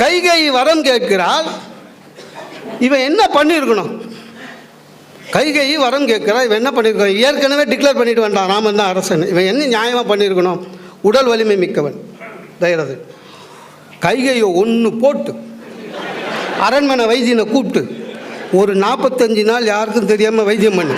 கைகை வரம் கேட்கிறாள். இவன் என்ன பண்ணியிருக்கணும்? கைகை வரம் கேட்கிறான். இவன் என்ன பண்ணியிருக்கணும்? ஏற்கனவே டிக்ளேர் பண்ணிட்டு வேண்டாம், ராமன் தான் அரசன். இவன் என்ன நியாயமாக பண்ணியிருக்கணும்? உடல் வலிமை மிக்கவன் தயரது. கைகையை ஒன்று போட்டு அரண்மனை வைத்தியனை கூப்பிட்டு ஒரு 45 நாள் யாருக்கும் தெரியாமல் வைத்தியம் பண்ணு.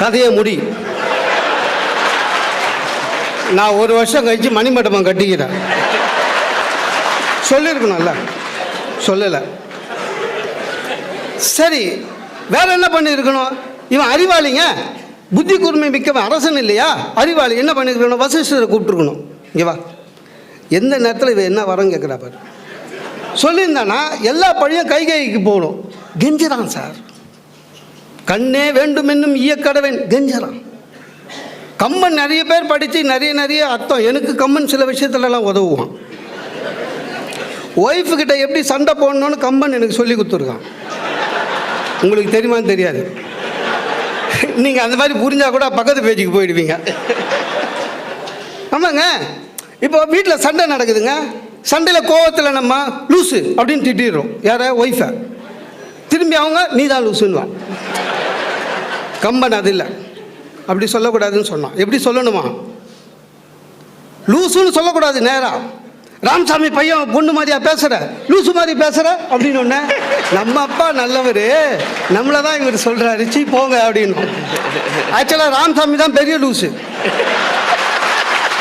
கதையை முடி. நான் 1 வருஷம் கழிச்சு மணிமண்டபம் கட்டிக்கிறேன். சொல்லியிருக்கணும்ல, சொல்லலை. சரி, வேற என்ன பண்ணியிருக்கணும்? இவன் அறிவாளிங்க, புத்தி கூர்மை மிக்கவன், அரசன் இல்லையா, அறிவாளி. என்ன பண்ணியிருக்கணும்? வசிஷ்டரை கூப்பிட்டுருக்கணும். இங்கே வா, எந்த நேரத்தில் இவன் என்ன வரம் கேட்குறா பாரு. சொல்லியிருந்தானா எல்லா பழியும் கைகைக்கு போகணும். கெஞ்சிறான் சார், கண்ணே வேண்டும் என்னும் ஈயக்கடவன் கெஞ்சறான். கம்மன் நிறைய பேர் படித்து நிறைய அர்த்தம். எனக்கு கம்மன் சில விஷயத்துலலாம் உதவுவான். ஒய்ஃபுக்கிட்ட எப்படி சண்டை போடணும்னு கம்மன் எனக்கு சொல்லி கொடுத்துருக்கான். உங்களுக்கு தெரியுமான்னு தெரியாது. நீங்கள் அந்த மாதிரி புரிஞ்சால் கூட பக்கத்து பேஜுக்கு போயிடுவீங்க. ஆமாங்க, இப்போ வீட்டில் சண்டை நடக்குதுங்க. சண்டையில் கோவத்தில் நம்ம லூஸு அப்படின்னு திட்டிடுறோம் யாரை? ஒய்ஃபை. திரும்பி அவங்க நீ தான் லூசுன்னுவான். கம்பன் அது இல்லை, அப்படி சொல்லக்கூடாதுன்னு சொன்னான். எப்படி சொல்லணுமா? லூசுன்னு சொல்லக்கூடாது. நேராக ராமசாமி பையன் பொண்ணு மாதிரியா பேசுகிற, லூசு மாதிரி பேசுகிற அப்படின்னு ஒன்று. நம்ம அப்பா நல்லவர், நம்மளை தான் இவர் சொல்கிறாரு, சீ போங்க அப்படின்னு. ஆக்சுவலாக ராமசாமி தான் பெரிய லூசு.